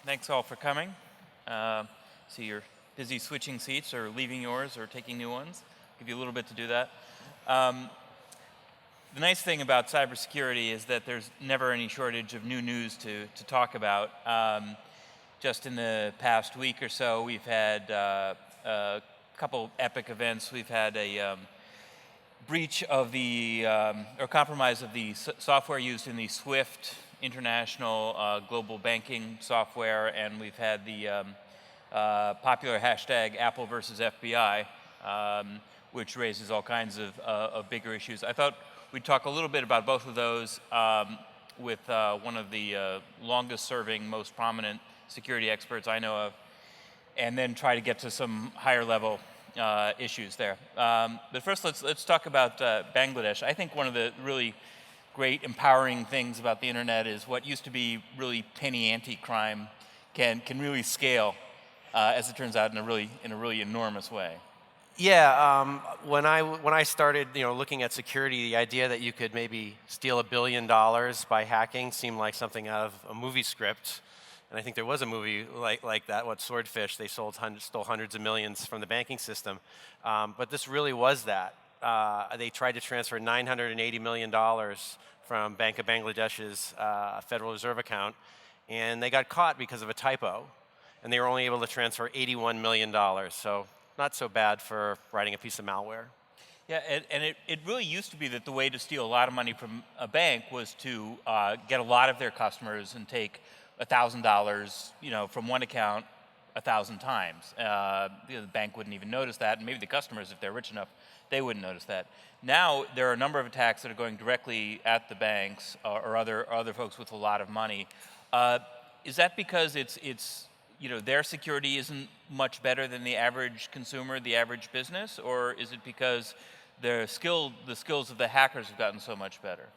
Thanks all for coming. See you're busy switching seats or leaving yours or taking new ones. Give you a little bit to do that. The nice thing about cybersecurity is that there's never any shortage of new news to talk about. Just in the past week or so, we've had a couple epic events. We've had a breach of the, or compromise of the software used in the SWIFT international global banking software, and we've had the popular hashtag Apple versus FBI, which raises all kinds of bigger issues. I thought we'd talk a little bit about both of those with one of the longest serving, most prominent security experts I know of, and then try to get to some higher level issues there. But first, let's talk about Bangladesh. I think one of the really great empowering things about the internet is what used to be really penny ante crime can really scale, as it turns out, in a really enormous way. Yeah, when I started, looking at security, the idea that you could maybe steal $1 billion by hacking seemed like something out of a movie script. And I think there was a movie like that, Swordfish. They stole hundreds of millions from the banking system. But this really was that. They tried to transfer $980 million from Bank of Bangladesh's Federal Reserve account, and they got caught because of a typo. And they were only able to transfer $81 million. So not so bad for writing a piece of malware. Yeah, and it really used to be that the way to steal a lot of money from a bank was to get a lot of their customers and take $1,000, from one account 1,000 times. The bank wouldn't even notice that, and maybe the customers, if they're rich enough, they wouldn't notice that. Now there are a number of attacks that are going directly at the banks or other folks with a lot of money. Is that because it's their security isn't much better than the average consumer, the average business, or is it because the skills of the hackers have gotten so much better?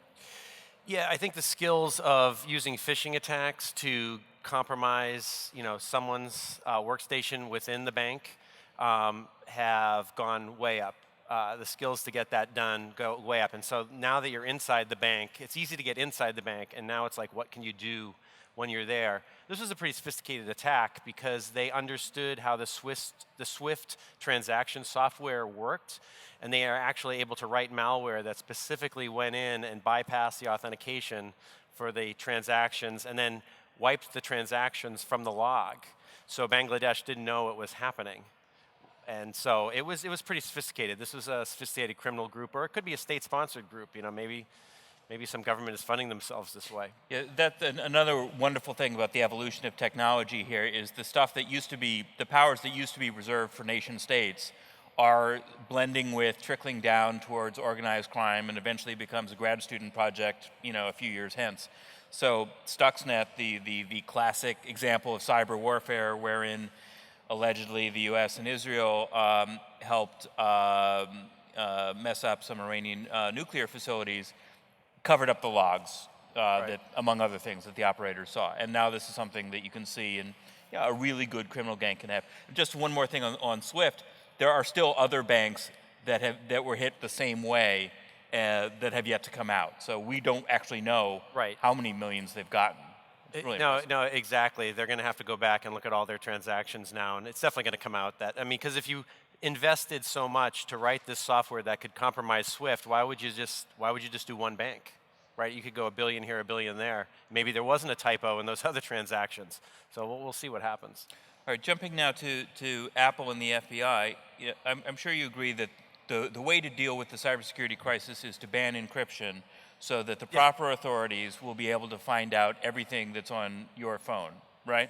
Yeah, I think the skills of using phishing attacks to compromise, someone's workstation within the bank have gone way up. The skills to get that done go way up. And so now that you're inside the bank, it's easy to get inside the bank, and now it's like, what can you do when you're there? This was a pretty sophisticated attack because they understood how the SWIFT transaction software worked, and they are actually able to write malware that specifically went in and bypassed the authentication for the transactions and then wiped the transactions from the log. So Bangladesh didn't know it was happening. And so it was pretty sophisticated. This was a sophisticated criminal group, or it could be a state-sponsored group. Maybe some government is funding themselves this way. Yeah, that's another wonderful thing about the evolution of technology here is the stuff that used to be, the powers that used to be reserved for nation states are blending with, trickling down towards organized crime, and eventually becomes a grad student project, a few years hence. So Stuxnet, the classic example of cyber warfare, wherein allegedly the U.S. and Israel helped mess up some Iranian nuclear facilities, covered up the logs, that, among other things, that the operators saw. And now this is something that you can see, and a really good criminal gang can have. Just one more thing on SWIFT. There are still other banks that were hit the same way that have yet to come out. So we don't actually know how many millions they've gotten. Really no, exactly. They're going to have to go back and look at all their transactions now, and it's definitely going to come out that, because if you invested so much to write this software that could compromise SWIFT, why would you just do one bank, right? You could go $1 billion here, $1 billion there. Maybe there wasn't a typo in those other transactions. So we'll see what happens. All right, jumping now to Apple and the FBI, I'm sure you agree that the way to deal with the cybersecurity crisis is to ban encryption so that the proper authorities will be able to find out everything that's on your phone, right?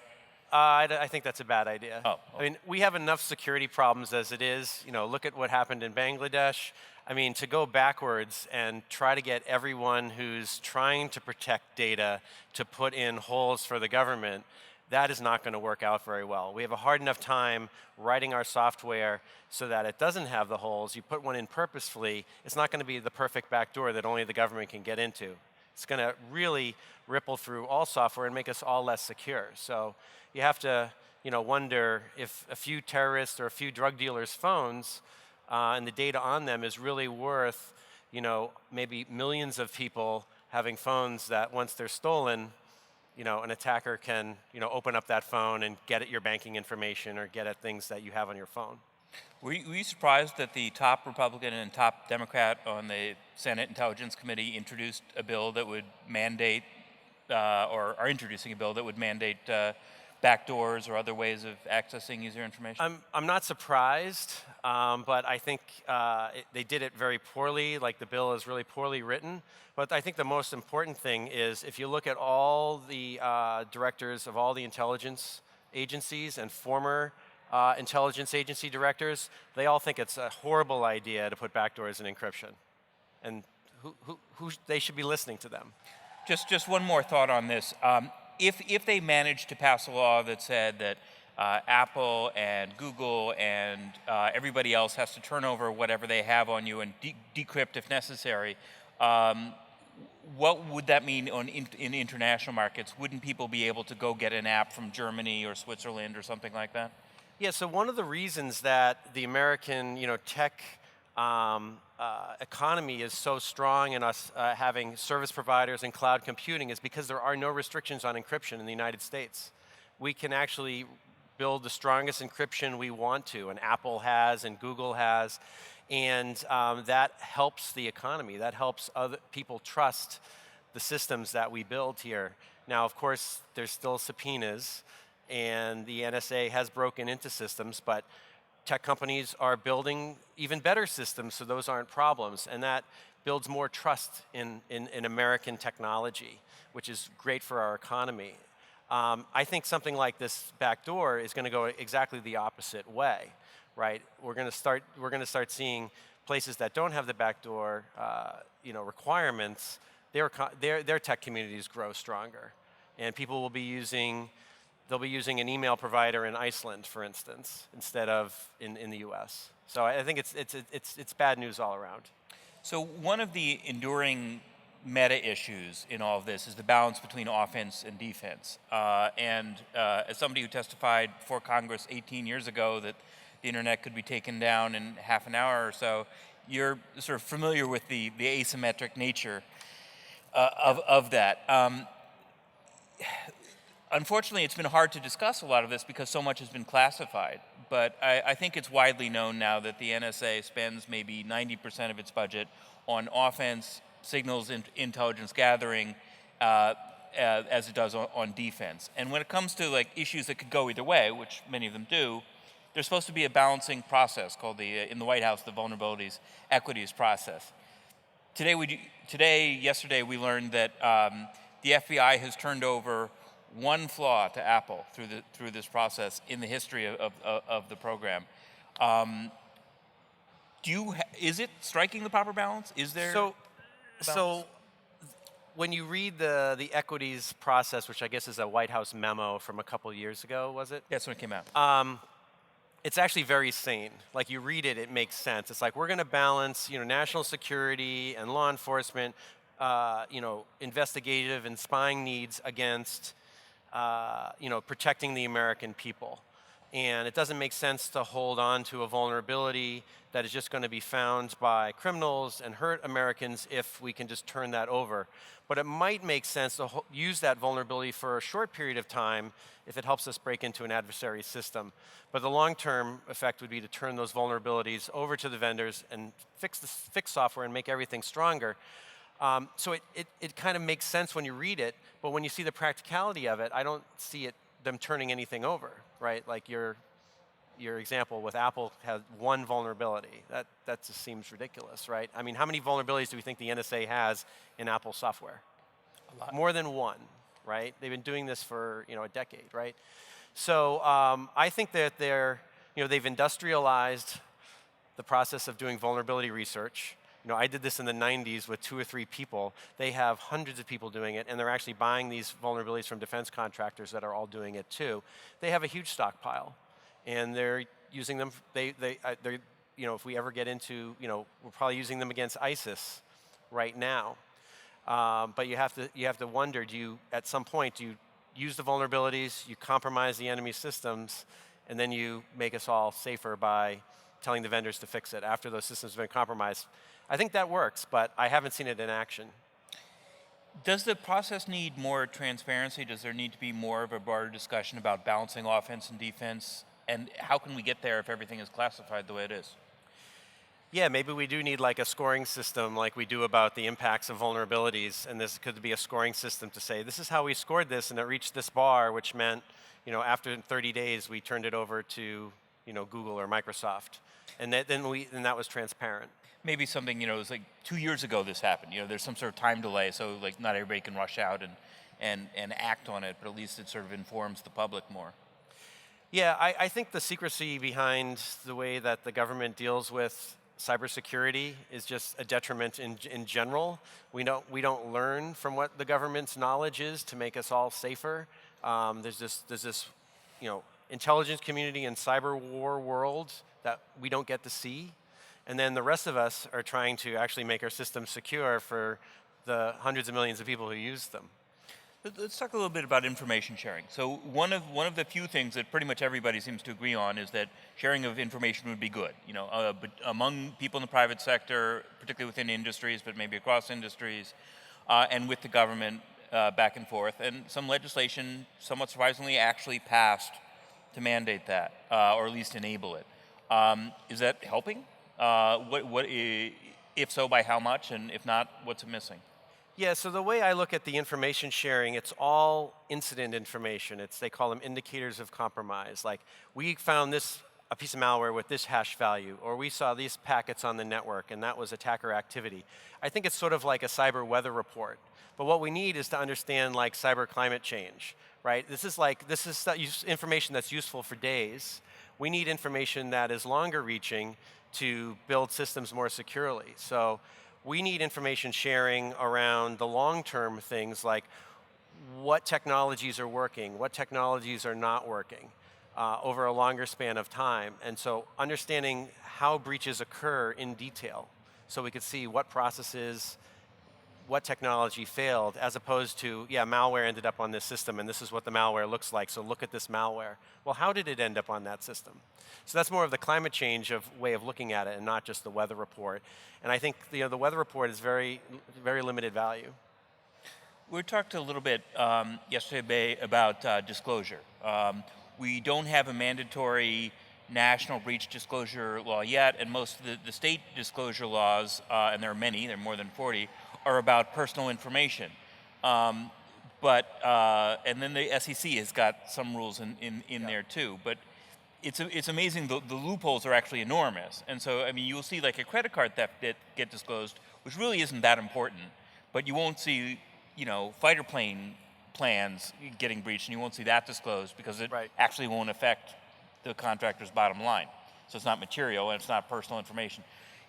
I think that's a bad idea. Oh. We have enough security problems as it is. Look at what happened in Bangladesh. To go backwards and try to get everyone who's trying to protect data to put in holes for the government, that is not going to work out very well. We have a hard enough time writing our software so that it doesn't have the holes. You put one in purposefully, it's not going to be the perfect backdoor that only the government can get into. It's going to really ripple through all software and make us all less secure. So you have to, wonder if a few terrorists or a few drug dealers' phones and the data on them is really worth, maybe millions of people having phones that once they're stolen, an attacker can open up that phone and get at your banking information or get at things that you have on your phone. Were you surprised that the top Republican and top Democrat on the Senate Intelligence Committee introduced a bill that would mandate, or are introducing a bill that would mandate backdoors or other ways of accessing user information? I'm not surprised, but I think they did it very poorly. Like, the bill is really poorly written. But I think the most important thing is, if you look at all the directors of all the intelligence agencies and former intelligence agency directors, they all think it's a horrible idea to put backdoors in encryption. And who they should be listening to them. Just one more thought on this. If they managed to pass a law that said that Apple and Google and everybody else has to turn over whatever they have on you and decrypt if necessary, what would that mean in international markets? Wouldn't people be able to go get an app from Germany or Switzerland or something like that? Yeah, so one of the reasons that the American tech economy is so strong in us having service providers and cloud computing is because there are no restrictions on encryption in the United States. We can actually build the strongest encryption we want to, and Apple has and Google has, and that helps the economy. That helps other people trust the systems that we build here. Now, of course, there's still subpoenas, and the NSA has broken into systems, but tech companies are building even better systems, so those aren't problems, and that builds more trust in American technology, which is great for our economy. I think something like this backdoor is going to go exactly the opposite way, right? We're going to start seeing places that don't have the backdoor, requirements. Their tech communities grow stronger, and people will be using. They'll be using an email provider in Iceland, for instance, instead of in the U.S. So I think it's bad news all around. So one of the enduring meta issues in all of this is the balance between offense and defense. As somebody who testified before Congress 18 years ago that the internet could be taken down in half an hour or so, you're sort of familiar with the asymmetric nature of that. Unfortunately, it's been hard to discuss a lot of this because so much has been classified. But I think it's widely known now that the NSA spends maybe 90% of its budget on offense, signals, intelligence gathering, as it does on defense. And when it comes to issues that could go either way, which many of them do, there's supposed to be a balancing process called in the White House, the vulnerabilities equities process. Yesterday, we learned that the FBI has turned over one flaw to Apple through this process in the history of the program. Is it striking the proper balance? Is there so when you read the equities process, which I guess is a White House memo from a couple years ago, was it? That's when it came out. It's actually very sane. Like, you read it, it makes sense. It's like, we're going to balance, national security and law enforcement, investigative and spying needs against, protecting the American people. And it doesn't make sense to hold on to a vulnerability that is just going to be found by criminals and hurt Americans if we can just turn that over. But it might make sense to use that vulnerability for a short period of time if it helps us break into an adversary system. But the long-term effect would be to turn those vulnerabilities over to the vendors and fix software and make everything stronger. So it kind of makes sense when you read it, but when you see the practicality of it, I don't see them turning anything over, right? Like your example with Apple had one vulnerability. That just seems ridiculous, right? I mean, how many vulnerabilities do we think the NSA has in Apple software? A lot. More than one, right? They've been doing this for a decade, right? So I think that they've industrialized the process of doing vulnerability research. I did this in the 90s with 2 or 3 people. They have hundreds of people doing it, and they're actually buying these vulnerabilities from defense contractors that are all doing it too. They have a huge stockpile, and they're using them. If we ever get into, we're probably using them against ISIS right now. But you have to wonder: at some point, do you use the vulnerabilities, you compromise the enemy systems, and then you make us all safer by telling the vendors to fix it after those systems have been compromised? I think that works, but I haven't seen it in action. Does the process need more transparency? Does there need to be more of a broader discussion about balancing offense and defense? And how can we get there if everything is classified the way it is? Yeah, maybe we do need like a scoring system like we do about the impacts of vulnerabilities, and this could be a scoring system to say, this is how we scored this, and it reached this bar, which meant, after 30 days, we turned it over to, Google or Microsoft. And then that was transparent. Maybe something, it was like 2 years ago this happened. There's some sort of time delay, so like not everybody can rush out and act on it, but at least it sort of informs the public more. Yeah, I think the secrecy behind the way that the government deals with cybersecurity is just a detriment in general. We don't learn from what the government's knowledge is to make us all safer. There's this intelligence community and cyber war world that we don't get to see. And then the rest of us are trying to actually make our systems secure for the hundreds of millions of people who use them. Let's talk a little bit about information sharing. So one of the few things that pretty much everybody seems to agree on is that sharing of information would be good. But among people in the private sector, particularly within industries, but maybe across industries, and with the government back and forth. And some legislation, somewhat surprisingly, actually passed to mandate that, or at least enable it. Is that helping? If so, by how much? And if not, what's it missing? Yeah, so the way I look at the information sharing, it's all incident information. They call them indicators of compromise. Like, we found a piece of malware with this hash value, or we saw these packets on the network, and that was attacker activity. I think it's sort of like a cyber weather report. But what we need is to understand like cyber climate change, right? This is information that's useful for days. We need information that is longer reaching to build systems more securely. So we need information sharing around the long-term things like what technologies are working, what technologies are not working over a longer span of time. And so understanding how breaches occur in detail so we could see what processes, what technology failed, as opposed to, malware ended up on this system and this is what the malware looks like, so look at this malware. Well, how did it end up on that system? So that's more of the climate change way of looking at it and not just the weather report. And I think the weather report is very, very limited value. We talked a little bit yesterday about disclosure. We don't have a mandatory national breach disclosure law yet, and most of the state disclosure laws, and there are many, there are more than 40, are about personal information. And then the SEC has got some rules in there too. But it's amazing, the loopholes are actually enormous. And so, you'll see like a credit card theft get disclosed, which really isn't that important, but you won't see, fighter plane plans getting breached, and you won't see that disclosed because it actually won't affect the contractor's bottom line. So it's not material and it's not personal information.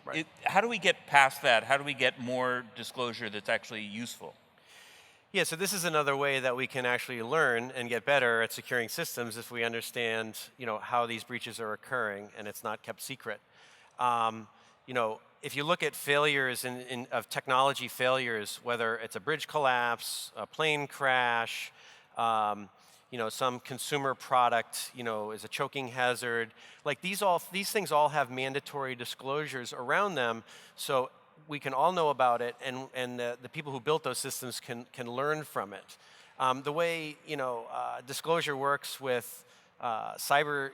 Right. How do we get past that? How do we get more disclosure that's actually useful? Yeah, so this is another way that we can actually learn and get better at securing systems if we understand, how these breaches are occurring and it's not kept secret. If you look at failures of technology failures, whether it's a bridge collapse, a plane crash, some consumer product, is a choking hazard. Like these things all have mandatory disclosures around them, so we can all know about it, and the people who built those systems can learn from it. The way disclosure works with cyber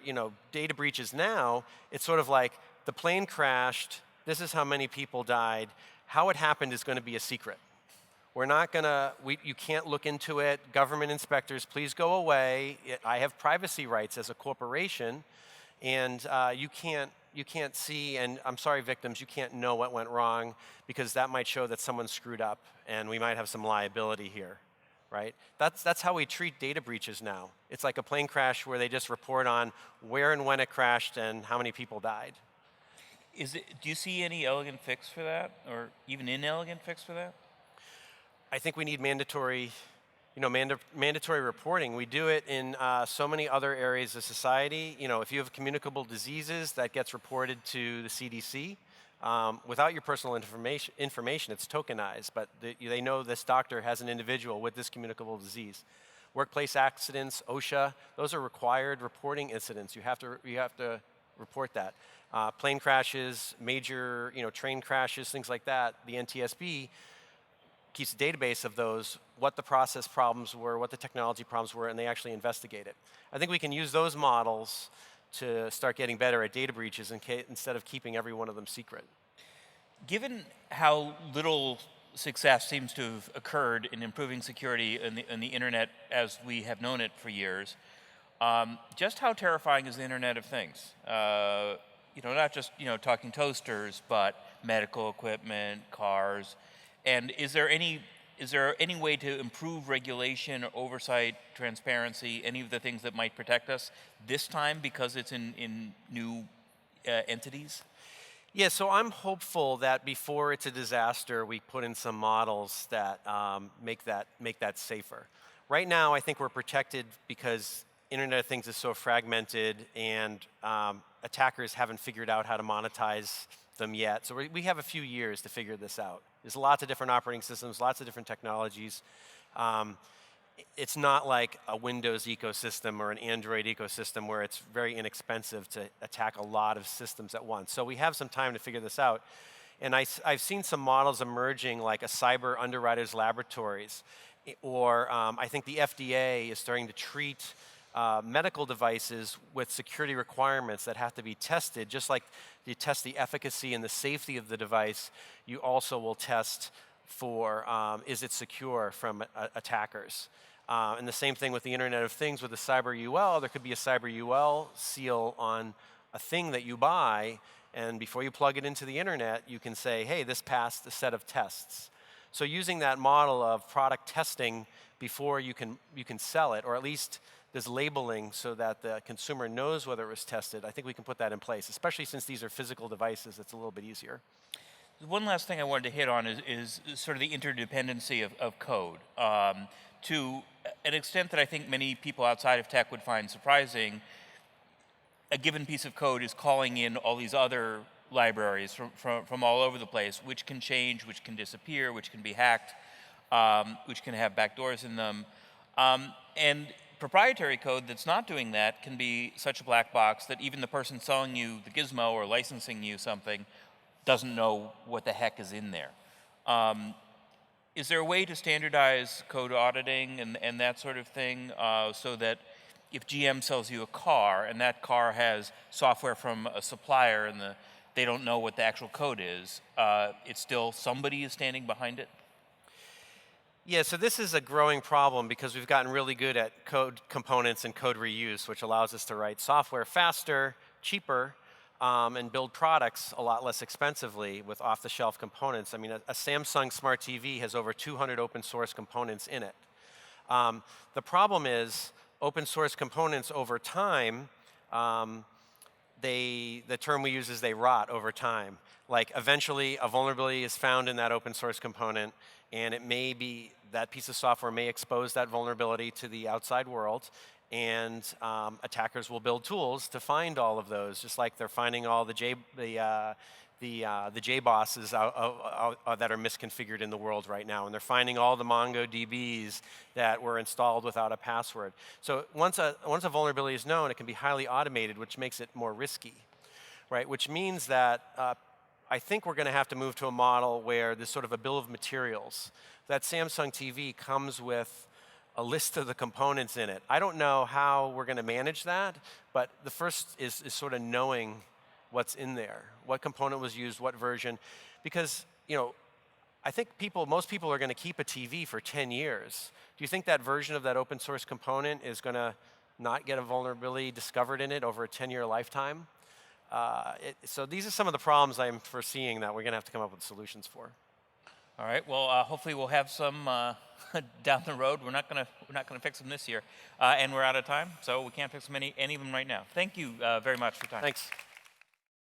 data breaches now, it's sort of like the plane crashed. This is how many people died. How it happened is going to be a secret. We're not going to, you can't look into it. Government inspectors, please go away. I have privacy rights as a corporation, and you can't see, and I'm sorry, victims, you can't know what went wrong because that might show that someone screwed up and we might have some liability here, right? That's how we treat data breaches now. It's like a plane crash where they just report on where and when it crashed and how many people died. Do you see any elegant fix for that, or even inelegant fix for that? I think we need mandatory reporting. We do it in so many other areas of society. If you have communicable diseases, that gets reported to the CDC. Without your personal information, it's tokenized, but they know this doctor has an individual with this communicable disease. Workplace accidents, OSHA, those are required reporting incidents. You have to report that. Plane crashes, major train crashes, things like that. The NTSB keeps a database of those, what the process problems were, what the technology problems were, and they actually investigate it. I think we can use those models to start getting better at data breaches instead of keeping every one of them secret. Given how little success seems to have occurred in improving security in the internet as we have known it for years, just how terrifying is the Internet of Things? Not just talking toasters, but medical equipment, cars, and is there any way to improve regulation, oversight, transparency, any of the things that might protect us this time because it's in new entities? Yeah, so I'm hopeful that before it's a disaster, we put in some models that make that safer. Right now, I think we're protected because Internet of Things is so fragmented, and attackers haven't figured out how to monetize them yet. So we have a few years to figure this out. There's lots of different operating systems, lots of different technologies. It's not like a Windows ecosystem or an Android ecosystem where it's very inexpensive to attack a lot of systems at once. So we have some time to figure this out. And I've seen some models emerging like a cyber underwriters laboratories, or I think the FDA is starting to treat medical devices with security requirements that have to be tested. Just like you test the efficacy and the safety of the device, you also will test for is it secure from attackers. And the same thing with the Internet of Things with the cyber UL. There could be a cyber UL seal on a thing that you buy, and before you plug it into the internet, you can say, hey, this passed a set of tests. So using that model of product testing before you can sell it, or at least there's labeling so that the consumer knows whether it was tested, I think we can put that in place, especially since these are physical devices. It's a little bit easier. One last thing I wanted to hit on is sort of the interdependency of code. To an extent that I think many people outside of tech would find surprising, a given piece of code is calling in all these other libraries from all over the place, which can change, which can disappear, which can be hacked, which can have backdoors in them. And proprietary code that's not doing that can be such a black box that even the person selling you the gizmo or licensing you something doesn't know what the heck is in there. Is there a way to standardize code auditing and that sort of thing so that if GM sells you a car and that car has software from a supplier and they don't know what the actual code is, it's still somebody is standing behind it? Yeah, so this is a growing problem because we've gotten really good at code components and code reuse, which allows us to write software faster, cheaper, and build products a lot less expensively with off-the-shelf components. I mean, a Samsung Smart TV has over 200 open source components in it. The problem is open source components over time, the term we use is they rot over time. Like eventually a vulnerability is found in that open source component, and it may be that piece of software may expose that vulnerability to the outside world, and attackers will build tools to find all of those, just like they're finding all the JBosses that are misconfigured in the world right now, and they're finding all the MongoDBs that were installed without a password. So once a vulnerability is known, it can be highly automated, which makes it more risky, right? Which means that I think we're going to have to move to a model where there's sort of a bill of materials. That Samsung TV comes with a list of the components in it. I don't know how we're going to manage that, but the first is sort of knowing what's in there, what component was used, what version, because I think most people are going to keep a TV for 10 years. Do you think that version of that open source component is going to not get a vulnerability discovered in it over a 10-year lifetime? So these are some of the problems I'm foreseeing that we're going to have to come up with solutions for. All right. Well, hopefully we'll have some down the road. We're not going to fix them this year, and we're out of time, so we can't fix them any of them right now. Thank you very much for your time. Thanks.